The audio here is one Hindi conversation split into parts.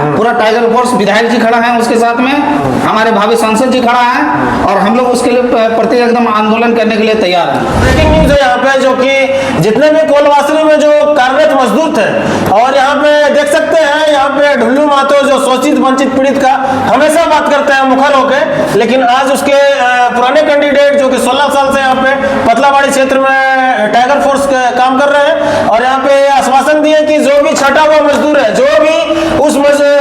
पूरा टाइगर फोर्स विधायक जी खड़ा है उसके साथ में, हमारे भावी सांसद जी खड़ा है और हम लोग उसके लिए प्रति एकदम आंदोलन करने के लिए तैयार हैं। ब्रेकिंग न्यूज है यहाँ पे, जो कि जितने भी कोलवासरी में जो कार्यरत मजदूर थे, और यहाँ पे देख सकते हैं यहाँ पे ढुल्लू महतो जो शोषित वंचित पीड़ित का हमेशा बात करते हैं मुखर होके, लेकिन आज उसके पुराने कैंडिडेट जो कि 16 साल से यहाँ पे पतलाबाड़ी क्षेत्र में टाइगर फोर्स काम कर रहे हैं, और यहाँ पे आश्वासन दिए कि जो भी छटा हुआ मजदूर है, जो भी उस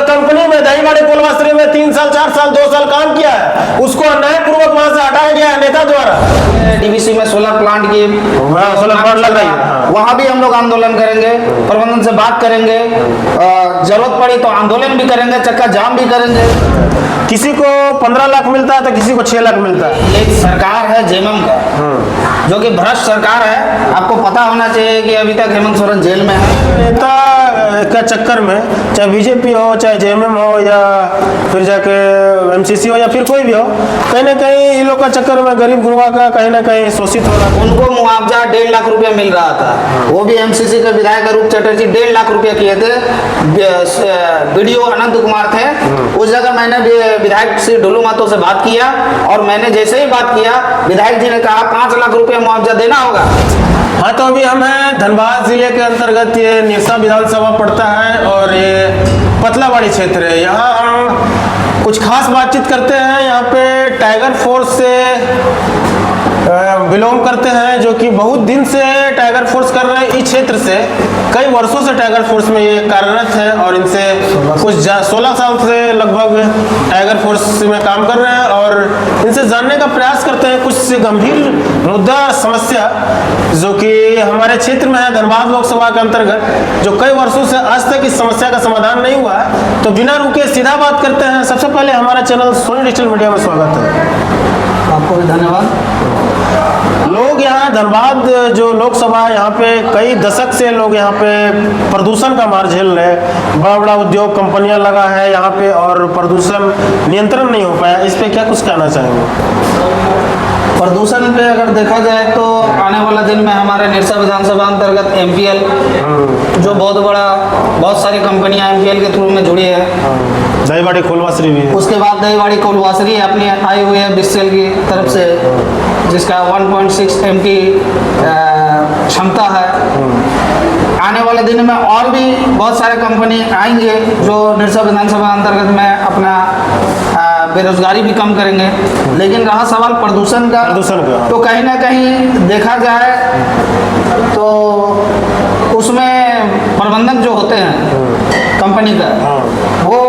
कंपनी में दहीवाड़ी कोलवासरी में 3 साल 4 साल 2 साल काम किया है, उसको अन्यायपूर्वक वहां से हटाया गया है नेता द्वारा। डीवीसी में सोलर प्लांट की सोलर प्लांट लग रही है, वहां भी हम लोग आंदोलन करेंगे, प्रबंधन से बात करेंगे, जरूरत पड़ी तो आंदोलन भी करेंगे, चक्का जाम भी करेंगे। किसी को 15 लाख मिलता है तो किसी को 6 लाख मिलता है। एक सरकार है जेएमएम का, जो कि भ्रष्ट सरकार है। आपको पता होना चाहिए कि अभी तक हेमंत सोरेन जेल में है। नेता का चक्कर में, चाहे बीजेपी हो, चाहे जेएमएम हो, या फिर जाके एमसीसी हो, या फिर कोई भी हो, कहीं ना कहीं इन लोग का चक्कर में गरीब गुरबा का कहीं ना कहीं शोषित हो रहा है। उनको मुआवजा 1.5 लाख रुपया मिल रहा था, वो भी एमसीसी के विधायक रूप चटर्जी 1.5 लाख रुपया किए थे। बीडीओ अनंत कुमार थे, उस जगह मैंने विधायक श्री ढुल्लू महतो से बात किया, और मैंने जैसे ही बात किया, विधायक जी ने कहा 5 लाख रुपया मुआवजा देना होगा। हाँ, तो अभी हम हैं धनबाद जिले के अंतर्गत, ये निरसा विधानसभा पड़ता है और ये पतलाबाड़ी क्षेत्र है। यहाँ हम कुछ खास बातचीत करते हैं। यहाँ पे टाइगर फोर्स से बिलोंग करते हैं, जो कि बहुत दिन से टाइगर फोर्स कर रहे हैं इस क्षेत्र से, कई वर्षों से टाइगर फोर्स में ये कार्यरत है, और इनसे कुछ 16 साल से लगभग टाइगर फोर्स में काम कर रहे हैं, और इनसे जानने का प्रयास करते हैं कुछ गंभीर मुद्दा समस्या जो कि हमारे क्षेत्र में है, धनबाद लोकसभा के अंतर्गत, जो कई वर्षों से आज तक इस समस्या का समाधान नहीं हुआ है। तो बिना रुके सीधा बात करते हैं। सबसे पहले हमारा चैनल सोनी डिजिटल मीडिया में स्वागत है। आपको भी धन्यवाद। लोग यहाँ धनबाद जो लोकसभा है, यहाँ पे कई दशक से लोग यहाँ पे प्रदूषण का मार झेल रहे हैं। बड़ा बड़ा उद्योग कंपनियां लगा है यहाँ पे, और प्रदूषण नियंत्रण नहीं हो पाया। इस पे क्या कुछ कहना चाहेंगे? प्रदूषण पे अगर देखा जाए तो आने वाला दिन में हमारे निरसा विधानसभा अंतर्गत एमपीएल, जो बहुत सारी कंपनियां एमपीएल के थ्रू में जुड़ी है, दहीवाड़ी कोलवासरी भी है। उसके बाद दहीवाड़ी कोलवासरी अपनी आई हुई है बीसीएल की तरफ से, जिसका 1.6 MT क्षमता है। आने वाले दिन में और भी बहुत सारे कंपनी आएंगे जो निरसा विधानसभा अंतर्गत में अपना बेरोजगारी भी कम करेंगे। लेकिन रहा सवाल प्रदूषण का, तो कहीं ना कहीं देखा जाए तो उसमें प्रबंधक जो होते हैं कंपनी का, वो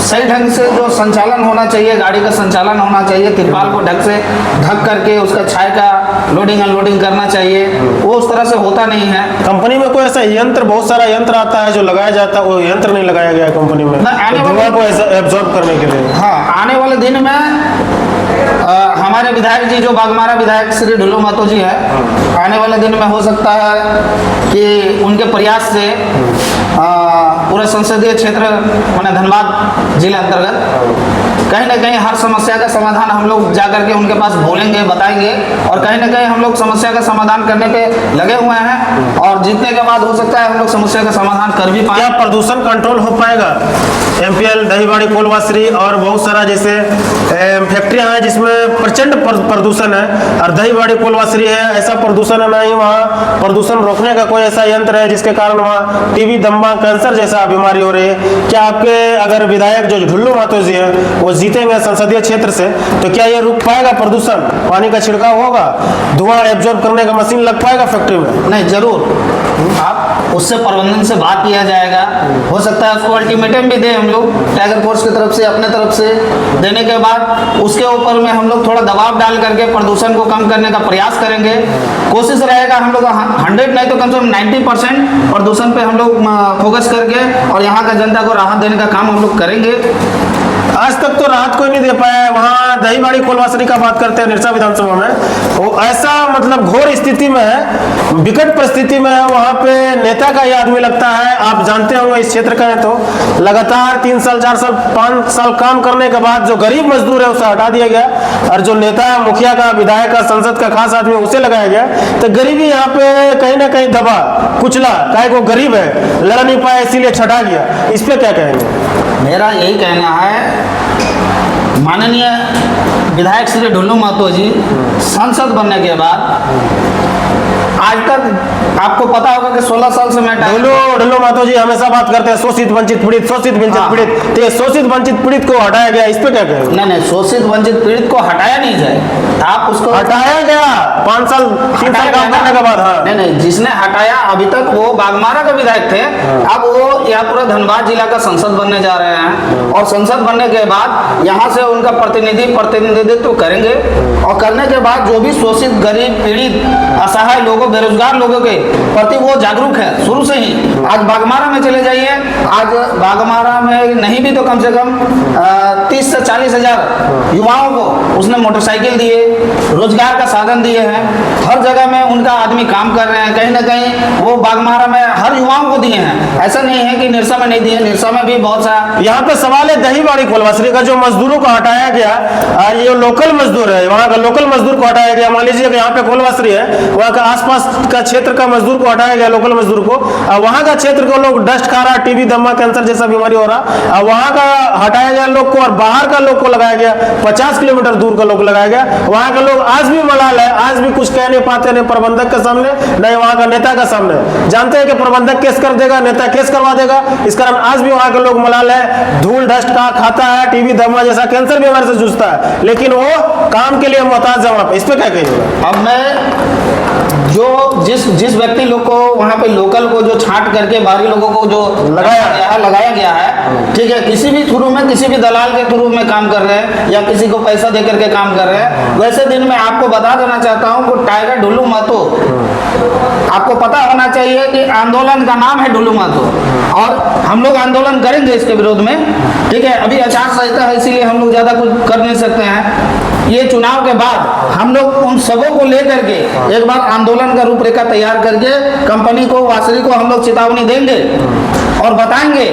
सही ढंग से जो संचालन होना चाहिए, गाड़ी का संचालन होना चाहिए, तिरपाल को ढक से ढक करके उसका छाय का लोडिंग अनलोडिंग करना चाहिए, वो उस तरह से होता नहीं है। कंपनी में कोई ऐसा यंत्र, बहुत सारा यंत्र आता है जो लगाया जाता है, वो यंत्र नहीं लगाया गया कंपनी में धुआं को एब्जॉर्ब करने के लिए। हाँ, आने वाले दिन में हमारे विधायक जी जो बागमारा विधायक श्री ढुल्लू महतो जी है, आने वाले दिन में हो सकता है कि उनके प्रयास से पूरे संसदीय क्षेत्र माने धनबाद जिला अंतर्गत कहीं ना कहीं हर समस्या का समाधान हम लोग जाकर के उनके पास बोलेंगे, बताएंगे, और कहीं ना कहीं हम लोग समस्या का समाधान करने पे लगे हुए हैं, और जीतने के बाद हो सकता है हम लोग समस्या का समाधान कर भी पाए। क्या प्रदूषण कंट्रोल हो पाएगा? एमपीएल, दहीवाड़ी, कोलवासरी और बहुत सारा जैसे फैक्ट्रियां हैं जिसमें प्रचंड प्रदूषण है, और दहीवाड़ी कोलवासरी है, ऐसा प्रदूषण है नहीं, वहाँ प्रदूषण रोकने का कोई ऐसा यंत्र है जिसके कारण वहाँ टीबी, दमा, कैंसर जैसा बीमारी हो रही है। क्या आपके अगर विधायक जो ढुल्लू महतो जी है वो जीतेंगे संसदीय क्षेत्र से, तो क्या ये रुक पाएगा प्रदूषण? पानी का छिड़काव होगा, धुआं एब्जॉर्ब करने का मशीन लग पाएगा फैक्ट्री में? नहीं, जरूर आप उससे प्रबंधन से बात किया जाएगा। हो सकता है उसको अल्टीमेटम भी दे हम लोग टाइगर फोर्स की तरफ से, अपने तरफ से देने के बाद उसके ऊपर में हम लोग थोड़ा दबाव डाल करके प्रदूषण को कम करने का प्रयास करेंगे। कोशिश रहेगा हम लोग 100 नहीं तो कम से कम 90% प्रदूषण पे हम लोग फोकस करके और यहाँ का जनता को राहत देने का काम हम लोग करेंगे। आज तक तो राहत कोई नहीं दे पाया है। वहाँ दहीबाड़ी कोलवासरी का बात करते हैं निरसा विधानसभा में, वो ऐसा मतलब घोर स्थिति में है, विकट परिस्थिति में है। वहाँ पे नेता का ही आदमी लगता है। आप जानते होंगे इस क्षेत्र का है तो लगातार 3 साल 4 साल 5 साल काम करने के बाद जो गरीब मजदूर है उसे हटा दिया गया, और जो नेता मुखिया का विधायक का संसद का खास आदमी उसे लगाया गया। तो गरीबी यहाँ पे कहीं ना कहीं दबा कुचला, काहे को गरीब है, लड़ नहीं पाया इसीलिए छटा गया। इस पे क्या कहेंगे? मेरा यही कहना है, माननीय विधायक श्री ढुल्लू महतो जी सांसद बनने के बाद आज तक आपको पता होगा कि 16 साल से मैं ढुल्लू महतो जी हमेशा बात करते हैं शोषित वंचित पीड़ित, शोषित वंचित हाँ। पीड़ित। तो ये शोषित वंचित पीड़ित को हटाया गया, इस पे क्या कहेंगे? नहीं, शोषित वंचित पीड़ित को हटाया नहीं जाए, आप उसको हटाया गया 5 साल 3 साल काम करने के बाद। हाँ, नहीं, जिसने हटाया अभी तक वो बागमारा के विधायक थे, अब वो यहाँ पूरा धनबाद जिला का संसद बनने जा रहे हैं, और संसद बनने के बाद यहाँ से उनका प्रतिनिधित्व करेंगे, और करने के बाद जो भी शोषित गरीब पीड़ित असहाय लोगों बेरोजगार लोगों के प्रति वो जागरूक है शुरू से ही। आज बागमारा में चले जाइए, आज बागमारा में नहीं भी तो कम से कम 30 से 40 हजार युवाओं को उसने मोटरसाइकिल दिए, रोजगार का साधन दिए हैं, हर जगह में उनका आदमी काम कर रहे हैं। कहीं ना कहीं वो बागमारा में हर युवाओं को दिए हैं, ऐसा नहीं है कि निरसा में नहीं दिए, निरसा में भी बहुत सा। यहाँ पे सवाल है दहीबाड़ी कोलवासरी का, जो मजदूरों को हटाया गया, ये लोकल मजदूर है, वहाँ का लोकल मजदूर को हटाया गया। मान लीजिए कि यहाँ पे कोलवासरी है, वहाँ का आसपास का क्षेत्र का मजदूर को हटाया गया, लोकल मजदूर को। वहाँ का क्षेत्र के लोग डस्ट खा रहा, टीबी दमा कैंसर जैसा बीमारी हो रहा, वहाँ का हटाया गया लोग को, और बाहर का लोग को लगाया गया, 50 किलोमीटर दूर का लोग लगाया गया। वहाँ के लोग आज भी मलाल है, आज भी कुछ कह नहीं पाते, नहीं प्रबंधक के सामने नहीं वहाँ का नेता के सामने। जानते हैं कि प्रबंधक केस कर देगा, नेता केस करवा देगा, इस कारण आज भी वहाँ के लोग मलाल है, धूल डस्ट का खाता है, टीबी दमा जैसा कैंसर बीमारी से जूझता है, लेकिन वो काम के लिए मोहताज है वहाँ पे। इस पे क्या कहिएगा? अब मैं जो जिस व्यक्ति लोग को वहाँ पे लोकल को जो छांट करके बाहरी लोगों को जो लगाया गया है, ठीक है, किसी भी थ्रू में किसी भी दलाल के थ्रू में काम कर रहे हैं या किसी को पैसा दे करके काम कर रहे हैं। वैसे दिन में आपको बता देना चाहता हूँ कि टाइगर ढुल्लू महतो, आपको पता होना चाहिए कि आंदोलन का नाम है ढुल्लू महतो, और हम लोग आंदोलन करेंगे इसके विरोध में, ठीक है। अभी आचार संहिता है, इसीलिए हम लोग ज़्यादा कुछ कर नहीं सकते हैं। ये चुनाव के बाद हम लोग उन सबों को लेकर के एक बार आंदोलन का रूपरेखा तैयार करके कंपनी को, वासरी को हम लोग चेतावनी देंगे और बताएंगे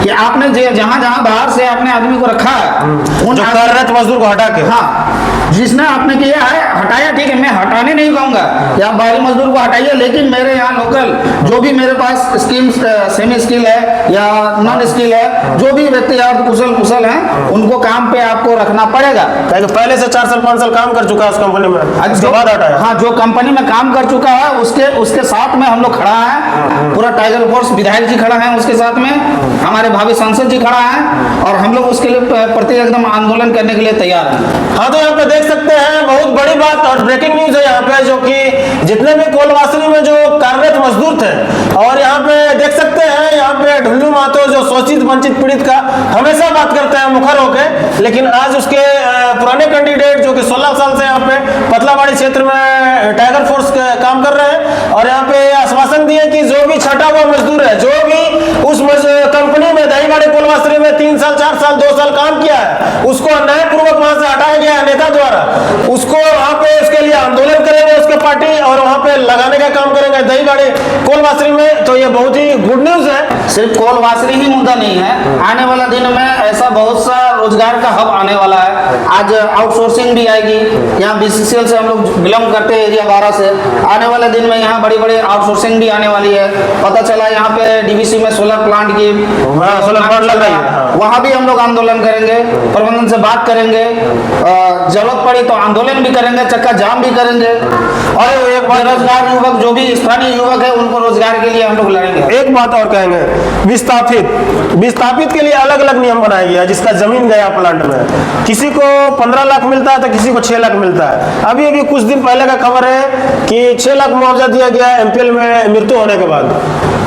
कि आपने जहाँ जहाँ बाहर से आपने आदमी को रखा है, उन जो कार्यरत मजदूर को हटा के, हाँ, जिसने आपने किया है हटाया, ठीक है, मैं हटाने नहीं कहूँगा कि आप बाहरी मजदूर को हटाइए, लेकिन मेरे यहाँ लोकल जो भी मेरे पास स्किल सेमी स्किल है या नॉन स्किल है, जो भी व्यक्ति आप कुशल हैं, उनको काम पे आपको रखना पड़ेगा। पहले से 4 साल 5 साल काम कर चुका है उस कंपनी में, उसके बाद हटाया। हाँ, जो कंपनी में काम कर चुका है उसके साथ में हम लोग खड़ा है, पूरा टाइगर फोर्स विधायक जी खड़ा है उसके साथ में, हमारे भावी सांसद जी खड़ा है, और हम लोग उसके लिए प्रति एकदम आंदोलन करने के लिए तैयार हैं। हाँ, तो यहाँ पे देख सकते हैं बहुत बड़ी बात और ब्रेकिंग न्यूज है यहाँ पे, जो कि जितने भी कोलवासरी में जो कार्यरत मजदूर थे, और यहाँ पे देख सकते हैं यहाँ पे ढुल्लू महतो जो शोषित वंचित पीड़ित का हमेशा बात करते हैं मुखर होके, लेकिन आज उसके पुराने कैंडिडेट जो कि 16 साल से यहाँ पे पतलाबाड़ी क्षेत्र में टाइगर फोर्स काम कर रहे हैं, और यहाँ पे आश्वासन दिए कि जो भी छटा हुआ मजदूर है, जो भी उस कंपनी में दहीबाड़ी कोलवासरी में 3 साल 4 साल 2 साल काम किया है, उसको न्यायपूर्वक वहां से हटाया गया है नेता द्वारा, उसको वहां पे उसके लिए आंदोलन करेंगे उसके पार्टी, और वहां पे लगाने का काम करेंगे दहीबाड़ी कोलवासरी में। तो ये बहुत ही गुड न्यूज है। सिर्फ कोलवासरी ही मुद्दा नहीं है, आने वाला दिन में ऐसा बहुत सा रोजगार का हब आने वाला है। आज आउटसोर्सिंग भी आएगी, यहाँ BCCL से हम लोग बिलोंग करते हैं एरिया 12 से, आने वाले दिन में यहाँ बड़ी बड़ी आउटसोर्सिंग भी आने वाली है। पता चला यहाँ पे DVC में सोलर प्लांट की लग रही है, वहाँ भी हम लोग आंदोलन करेंगे, प्रबंधन से बात करेंगे, जरूरत पड़ी तो आंदोलन भी करेंगे, चक्का जाम भी करेंगे, और एक बेरोजगार युवक जो भी स्थानीय युवक है उनको रोजगार के लिए हम लोग लड़ेंगे। एक बात और कहेंगे, विस्थापित के लिए अलग अलग नियम बनाया गया है, जिसका जमीन गया प्लांट में, किसी को 15 लाख मिलता है तो किसी को 6 लाख मिलता है। अभी कुछ दिन पहले का खबर है कि 6 लाख मुआवजा दिया गया MPL में मृत्यु होने के बाद,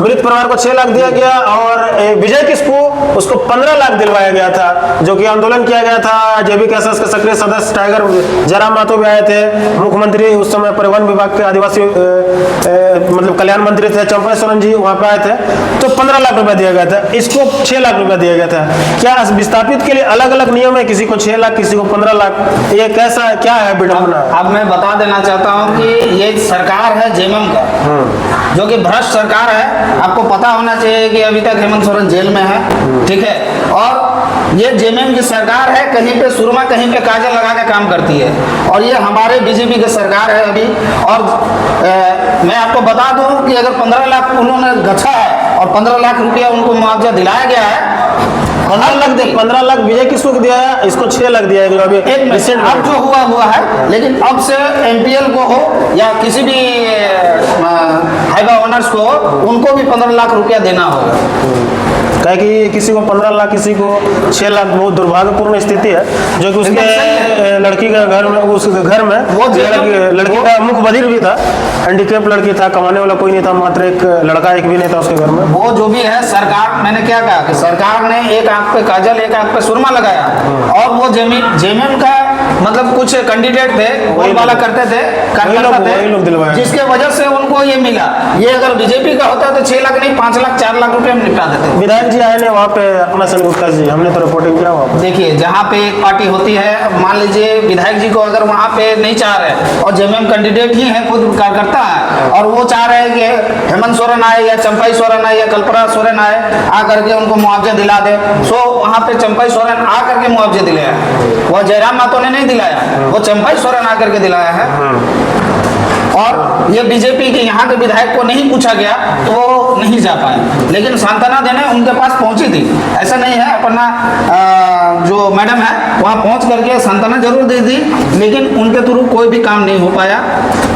मृत परिवार को 6 लाख दिया गया, और विजय किस्कू उसको 15 लाख दिलवाया गया था, जो कि आंदोलन किया गया था। JBKSS के सक्रिय सदस्य टाइगर जयराम महतो भी आए थे, मुख्यमंत्री उस समय परिवहन विभाग के आदिवासी मतलब कल्याण मंत्री थे चंपा सोरेन जी, वहां पे आए थे। तो 15 लाख रुपया दिया गया था, इसको 6 लाख रुपया दिया गया था। क्या विस्थापित के लिए अलग अलग नियम है, किसी को 6 लाख किसी को 15 लाख, ये कैसा क्या है विडंबना? अब मैं बता देना चाहता हूँ कि ये सरकार है जेएमएम का, जो कि भ्रष्ट सरकार है। आपको पता होना चाहिए कि अभी तक हेमंत सोरेन जेल में है, ठीक है। और ये जेएमएम की सरकार है, कहीं पे सुरमा कहीं पे काजल लगा के काम करती है। और ये हमारे बीजेपी की सरकार है अभी। और मैं आपको बता दूं कि अगर 15 लाख उन्होंने गछा है और 15 लाख रुपया उनको मुआवजा दिलाया गया है, 15 लाख विजय किशोर को दिया है, इसको 6 लाख दिया है अभी रिसेंट। अब जो हुआ है, लेकिन अब से MPL को हो या किसी भी हाईवा ओनर्स को हो, उनको भी 15 लाख रुपया देना होगा। क्या कि किसी को 15 लाख किसी को 6 लाख, बहुत दुर्भाग्यपूर्ण स्थिति है। जो कि उसके लड़की का घर में, उस घर में वो लड़की का मुख्य बधिर भी था, हैंडीकेप लड़की था, कमाने वाला कोई नहीं था, मात्र एक लड़का एक भी नहीं था उसके घर में। वो जो भी है, सरकार, मैंने क्या कहा कि सरकार ने एक आंख पे काजल एक आंख पे सुरमा लगाया। और वो जेएमएम का मतलब कुछ कैंडिडेट थे, बोलबाला करते थे, जिसके वजह से उनको ये मिला। ये अगर बीजेपी का होता तो 6 लाख नहीं 5 लाख 4 लाख रुपए में निपटा देते। विधायक जी आए ने वहाँ पे अपना संगुप्ता जी, हमने तो रिपोर्टिंग किया वहाँ पे। देखिए, जहाँ पे एक पार्टी होती है, मान लीजिए विधायक जी को अगर वहाँ पे नहीं चाह रहे और जेएमएम कैंडिडेट ही है, खुद कार्यकर्ता है, और वो चाह रहे हैं कि हेमंत सोरेन आए या चंपाई सोरेन आए या कल्पना सोरेन आए, आकर के उनको मुआवजा दिला दे। सो वहाँ पे चंपाई सोरेन आकर के मुआवजे दिलाया, वह जयराम महतो ने नहीं दिलाया, वो चंपाई सोरेन आकर के दिलाया है। और ये बीजेपी के यहाँ के विधायक को नहीं पूछा गया तो वो नहीं जा पाए, लेकिन सांत्वना देने उनके पास पहुंची थी। ऐसा नहीं है, अपना जो मैडम है वहाँ पहुंच करके सांत्वना जरूर दी थी, लेकिन उनके थ्रू कोई भी काम नहीं हो पाया।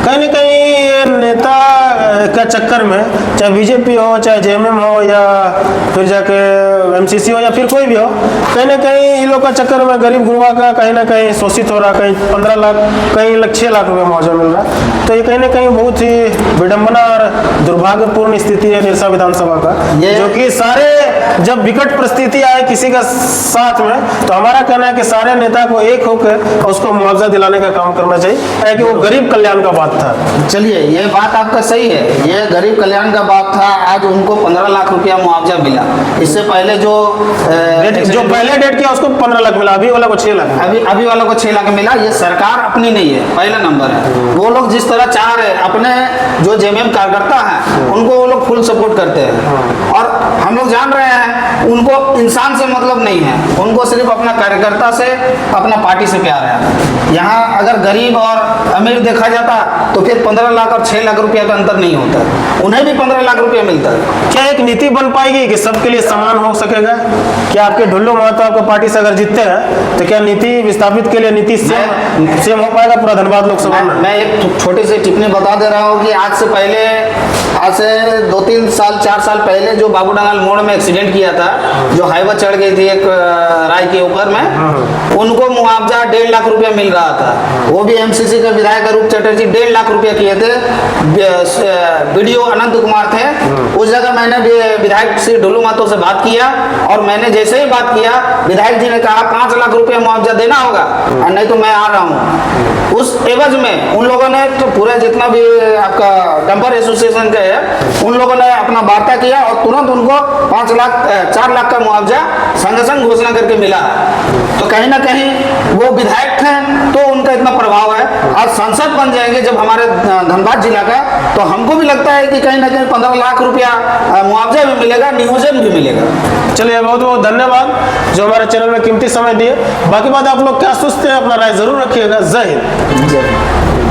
कहीं न कहीं नेता का चक्कर में, चाहे बीजेपी हो, चाहे जेएमएम हो, या फिर जाके MCC हो, या फिर कोई भी हो, कहीं ना कहीं इन लोग का चक्कर में गरीब गुरबा का कहीं ना कहीं शोषित हो रहा। कहीं 15 लाख, कहीं 6 लाख रुपये मुआवजा मिल रहा। तो ये कहीं ना कहीं बहुत ही विडंबना और दुर्भाग्यपूर्ण स्थिति है निरसा विधानसभा का, जो कि सारे जब विकट परिस्थिति आए किसी का साथ में, तो हमारा कहना है कि सारे नेता को एक होकर उसको मुआवजा दिलाने का काम करना चाहिए, ताकि वो गरीब कल्याण का बात था। चलिए, ये बात आपका सही है, ये गरीब कल्याण का बात था। आज उनको 15 लाख रुपया मुआवजा मिला। इससे पहले जो पहले डेट किया उसको 15 लाख मिला, अभी वाला को 6 लाख, अभी वालों को 6 लाख मिला। ये सरकार अपनी नहीं है, पहला नंबर है। वो लोग जिस तरह चाह रहे, अपने जो जेएमएम कार्यकर्ता हैं उनको वो लोग फुल सपोर्ट करते हैं। और हम लोग जान रहे हैं उनको इंसान से मतलब नहीं है, उनको सिर्फ अपना कार्यकर्ता से, अपना पार्टी से प्यार है। यहाँ अगर गरीब और अमीर देखा जाता तो फिर 15 लाख और 6 लाख रुपया का अंतर नहीं होता, उन्हें भी 15 लाख रुपया मिलता है। क्या एक नीति बन पाएगी कि सबके लिए समान हो सकेगा? क्या आपके ढुल्लो महतो आपको पार्टी से अगर जीतते हैं तो क्या नीति विस्थापित के लिए नीति सेम हो पाएगा पूरा धनबाद लोकसभा में? मैं एक छोटी सी टिप्पणी बता दे रहा हूँ कि आज से 2-3 साल 4 साल पहले जो बाबूडांगल मोड़ में एक्सीडेंट किया था, जो हाईवा चढ़ गई थी एक राय के ऊपर में, उनको मुआवजा 1.5 लाख रुपया मिल रहा था। वो भी MCC के विधायक रूप चटर्जी 1.5 लाख रुपया किए थे। BDO अनंत कुमार थे। उस जगह मैंने विधायक श्री ढुल्लो महतो से बात किया, और मैंने जैसे ही बात किया, विधायक जी ने कहा 5 लाख रुपया मुआवजा देना होगा और नहीं तो मैं आ रहा हूँ। उस एवज में उन लोगों ने तो पूरे जितना भी आपका डंपर एसोसिएशन के है, उन लोगों ने अपना वार्ता किया और तुरंत उनको 4 लाख का मुआवजा संग संग घोषणा करके मिला है। तो कहीं ना कहीं वो विधायक थे तो उनका इतना प्रभाव है। आज सांसद बन जाएंगे जब हमारे धनबाद जिला का, तो हमको भी लगता है कि कहीं ना कहीं 15 लाख रुपया मुआवजा भी मिलेगा, नियोजन भी मिलेगा। चलिए, बहुत बहुत धन्यवाद जो हमारे चैनल में कीमती समय दिए। बाकी बात आप लोग क्या सोचते हैं, अपना राय जरूर रखिएगा। जय हिंद।